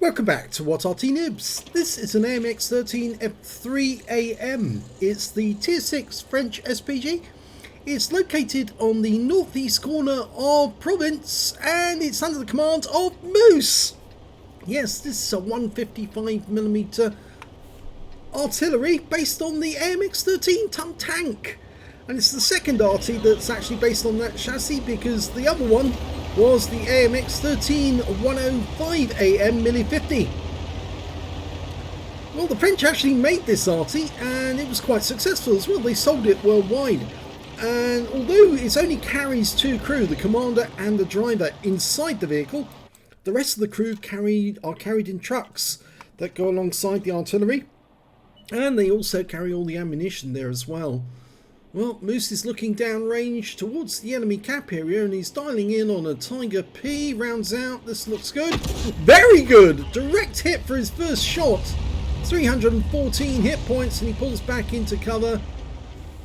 Welcome back to What Arty Noobs. This is an AMX 13F3AM. It's the Tier 6 French SPG. It's located on the northeast corner of Provence and it's under the command of Moose. Yes, this is a 155mm artillery based on the AMX 13-ton tank. And it's the second Arty that's actually based on that chassis, because the other one was the AMX 13-105AM Milli 50. Well, the French actually made this Arty and it was quite successful as well. They sold it worldwide. And although it only carries two crew, the commander and the driver, inside the vehicle, the rest of the crew are carried in trucks that go alongside the artillery. And they also carry all the ammunition there as well. Well, Moose is looking downrange towards the enemy cap area and he's dialing in on a Tiger P. Rounds out. This looks good. Very good! Direct hit for his first shot. 314 hit points and he pulls back into cover.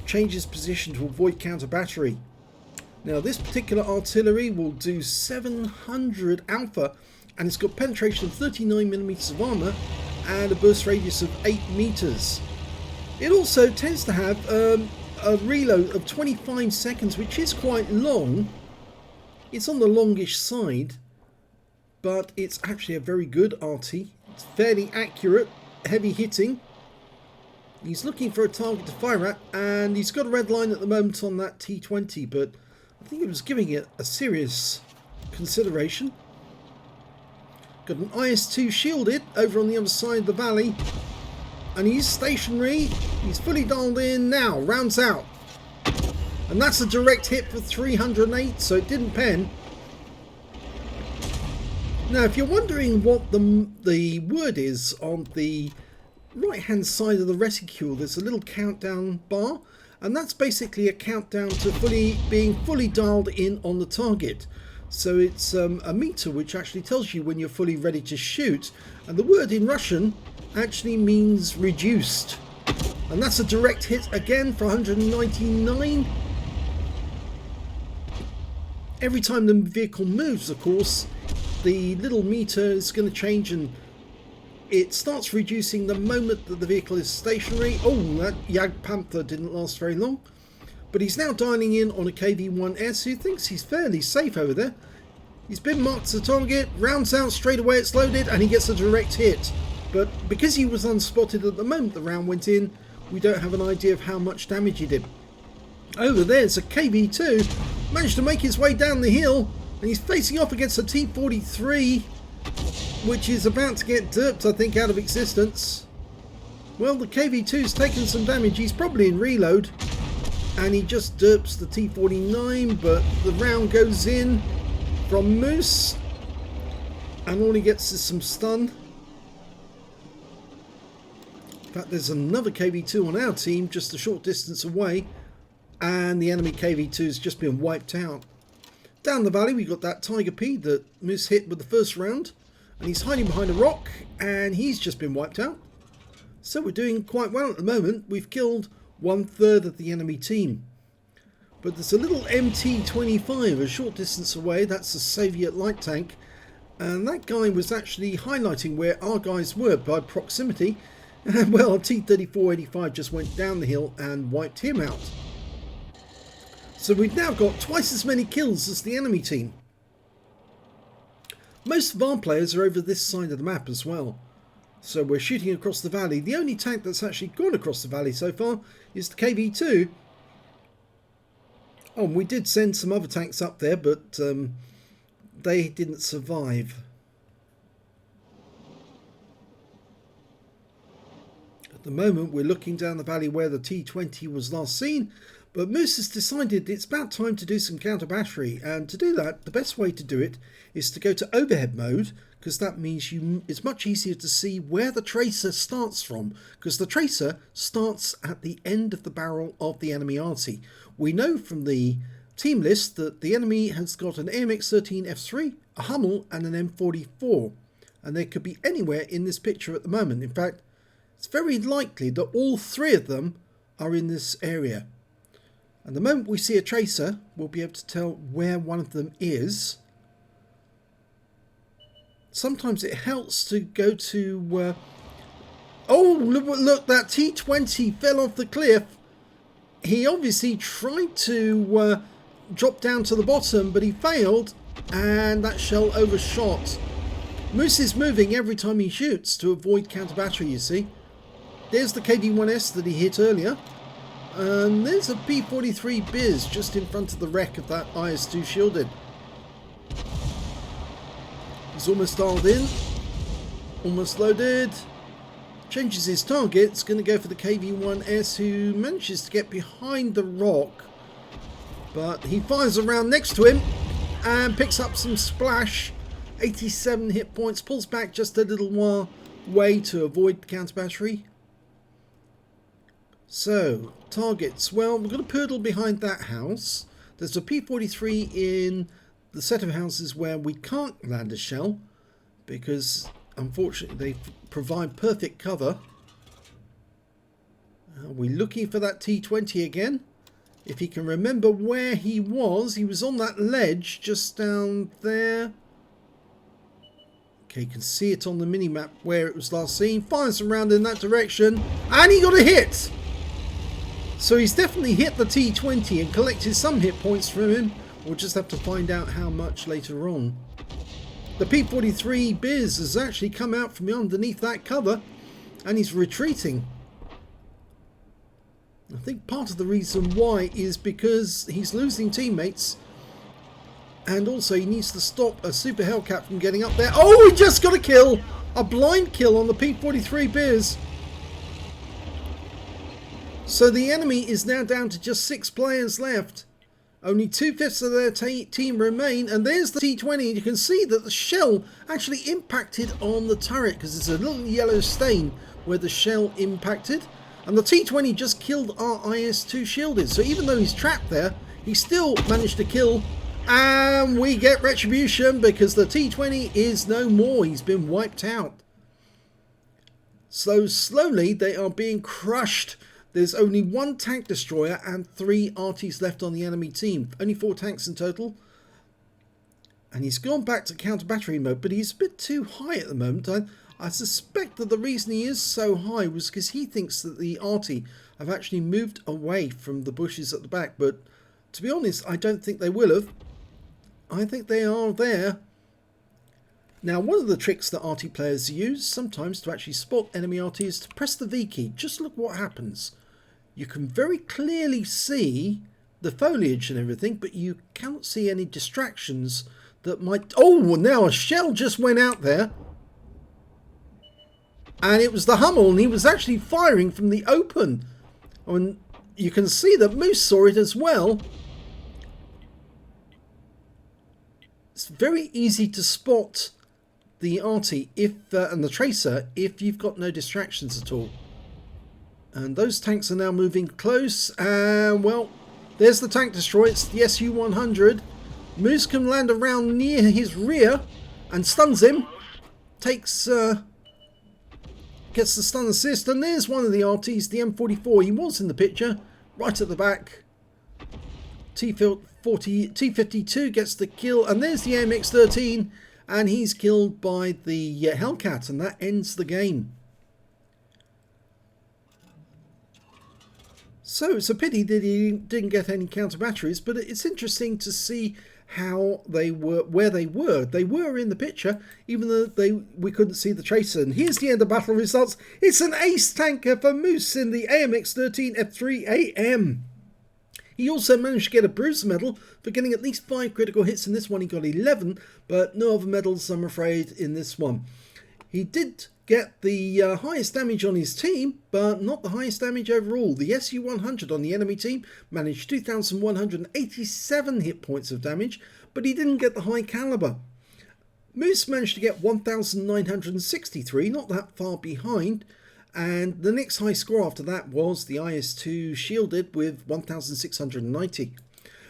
Changes position to avoid counter battery. Now this particular artillery will do 700 alpha and it's got penetration of 39mm of armour and a burst radius of 8 meters. It also tends to have a reload of 25 seconds, which is quite long. It's on the longish side, but it's actually a very good Arty. It's fairly accurate, heavy hitting. He's looking for a target to fire at, and he's got a red line at the moment on that T20, but I think he was giving it a serious consideration. Got an IS-2 shielded over on the other side of the valley. And he's stationary, he's fully dialed in now, rounds out. And that's a direct hit for 308, so it didn't pen. Now, if you're wondering what the word is on the right hand side of the reticule, there's a little countdown bar. And that's basically a countdown to being fully dialed in on the target. So it's a meter which actually tells you when you're fully ready to shoot. And the word in Russian actually means reduced. And that's a direct hit again for 199. Every time the vehicle moves, of course, the little meter is going to change and it starts reducing the moment that the vehicle is stationary. Oh, that Jag Panther didn't last very long. But he's now dialing in on a KV-1S who thinks he's fairly safe over there. He's been marked as a target, rounds out straight away, it's loaded, and he gets a direct hit. But because he was unspotted at the moment the round went in, we don't have an idea of how much damage he did. Over there's a KV-2, managed to make his way down the hill, and he's facing off against a T-43, which is about to get derped, I think, out of existence. Well, the KV-2's taken some damage, he's probably in reload, and he just derps the T-49, but the round goes in from Moose, and all he gets is some stun. In fact, there's another KV-2 on our team just a short distance away, and the enemy KV-2 has just been wiped out. Down the valley we got that Tiger P that Moose hit with the first round, and he's hiding behind a rock and he's just been wiped out. So we're doing quite well at the moment. We've killed 1/3 of the enemy team. But there's a little MT-25 a short distance away. That's a Soviet light tank, and that guy was actually highlighting where our guys were by proximity. And well, T-34-85 just went down the hill and wiped him out. So we've now got twice as many kills as the enemy team. Most of our players are over this side of the map as well. So we're shooting across the valley. The only tank that's actually gone across the valley so far is the KV-2. Oh, and we did send some other tanks up there, but they didn't survive. At the moment we're looking down the valley where the T-20 was last seen, but Moose has decided it's about time to do some counter battery, and to do that the best way to do it is to go to overhead mode, because that means it's much easier to see where the tracer starts from, because the tracer starts at the end of the barrel of the enemy Arty. We know from the team list that the enemy has got an AMX 13F3, a Hummel and an M44, and they could be anywhere in this picture at the moment. In fact, it's very likely that all three of them are in this area. And the moment we see a tracer, we'll be able to tell where one of them is. sometimes it helps to go to... oh, look, that T20 fell off the cliff. He obviously tried to drop down to the bottom, but he failed, and that shell overshot. Moose is moving every time he shoots to avoid counter battery, you see. There's the KV-1S that he hit earlier. And there's a P-43 Biz just in front of the wreck of that IS-2 shielded. He's almost dialed in. Almost loaded. Changes his target. It's going to go for the KV-1S, who manages to get behind the rock. But he fires around next to him and picks up some splash. 87 hit points. Pulls back just a little while way to avoid the counter battery. So, targets. Well, we're going to poodle behind that house. There's a P-43 in the set of houses where we can't land a shell because, unfortunately, they provide perfect cover. Are we looking for that T-20 again? If he can remember where he was on that ledge just down there. Okay, you can see it on the mini-map where it was last seen. Fires around in that direction, and he got a hit! So he's definitely hit the T-20 and collected some hit points from him. We'll just have to find out how much later on. The P-43 Biz has actually come out from underneath that cover and he's retreating. I think part of the reason why is because he's losing teammates, and also he needs to stop a Super Hellcat from getting up there. Oh, he just got a kill! A blind kill on the P-43 Biz. So the enemy is now down to just 6 players left. Only 2/5 of their team remain, and there's the T-20. You can see that the shell actually impacted on the turret because there's a little yellow stain where the shell impacted. And the T-20 just killed our IS-2 shielded. So even though he's trapped there, he still managed to kill. And we get retribution because the T-20 is no more. He's been wiped out. So slowly they are being crushed. There's only 1 tank destroyer and 3 Artys left on the enemy team. Only 4 tanks in total. And he's gone back to counter battery mode, but he's a bit too high at the moment. I suspect that the reason he is so high was because he thinks that the Arty have actually moved away from the bushes at the back. But to be honest, I don't think they will have. I think they are there. Now, one of the tricks that Arty players use sometimes to actually spot enemy Arty is to press the V key. Just look what happens. You can very clearly see the foliage and everything, but you cannot see any distractions that might... Oh, now a shell just went out there. And it was the Hummel, and he was actually firing from the open. And you can see that Moose saw it as well. It's very easy to spot the Arty and the Tracer if you've got no distractions at all. And those tanks are now moving close, and well, there's the tank destroyer. It's the Su-100. Moose can land around near his rear and stuns him. Gets the stun assist, and there's one of the Artys, the M44. He was in the picture, right at the back. T-52 gets the kill, and there's the AMX 13, and he's killed by the Hellcat, and that ends the game. So it's a pity that he didn't get any counter batteries, but it's interesting to see how they were, where they were. They were in the picture, even though we couldn't see the Tracer. And here's the end of battle results. It's an ace tanker for Moose in the AMX 13 F3AM. He also managed to get a Bruiser medal for getting at least 5 critical hits. In this one he got 11, but no other medals, I'm afraid, in this one. He did get the highest damage on his team, but not the highest damage overall. The Su-100 on the enemy team managed 2,187 hit points of damage, but he didn't get the high caliber. Moose managed to get 1,963, not that far behind, and the next high score after that was the IS-2 shielded with 1,690.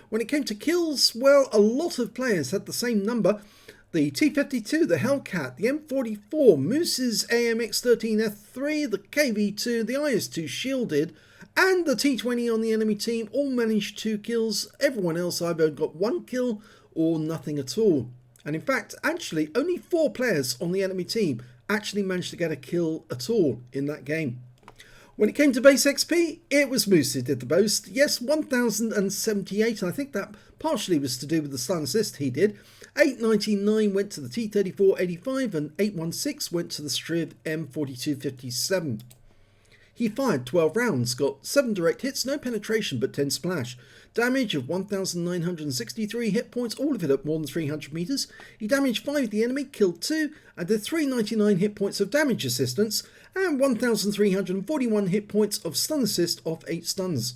When it came to kills, well, a lot of players had the same number. The T-52, the Hellcat, the M44, Moose's AMX 13F3, the KV2, the IS-2 shielded, and the T-20 on the enemy team all managed 2 kills. Everyone else either got 1 kill or nothing at all. And in fact, actually, only 4 players on the enemy team actually managed to get a kill at all in that game. When it came to base XP, it was Moose who did the most. Yes, 1078, and I think that partially was to do with the stun assist he did. 899 went to the T3485 and 816 went to the Striv M4257. He fired 12 rounds, got 7 direct hits, no penetration but 10 splash. Damage of 1,963 hit points, all of it at more than 300 meters. He damaged 5 of the enemy, killed 2, and did 399 hit points of damage assistance, and 1,341 hit points of stun assist off 8 stuns.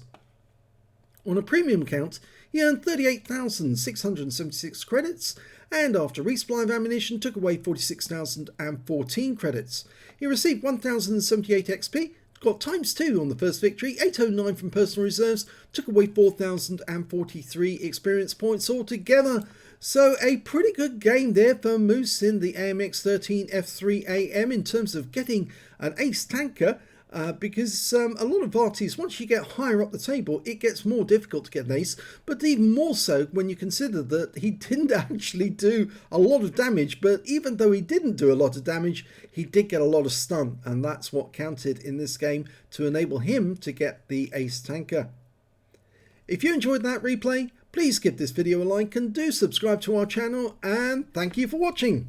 On a premium count, he earned 38,676 credits, and after resupply of ammunition took away 46,014 credits. He received 1,078 XP, got ×2 on the first victory, 809 from personal reserves, took away 4,043 experience points altogether. So a pretty good game there for Moose in the AMX 13F3AM in terms of getting an ace tanker. Because a lot of Artys, once you get higher up the table, it gets more difficult to get an ace, but even more so when you consider that he didn't actually do a lot of damage, but even though he didn't do a lot of damage, he did get a lot of stun, and that's what counted in this game to enable him to get the ace tanker. If you enjoyed that replay, please give this video a like and do subscribe to our channel, and thank you for watching.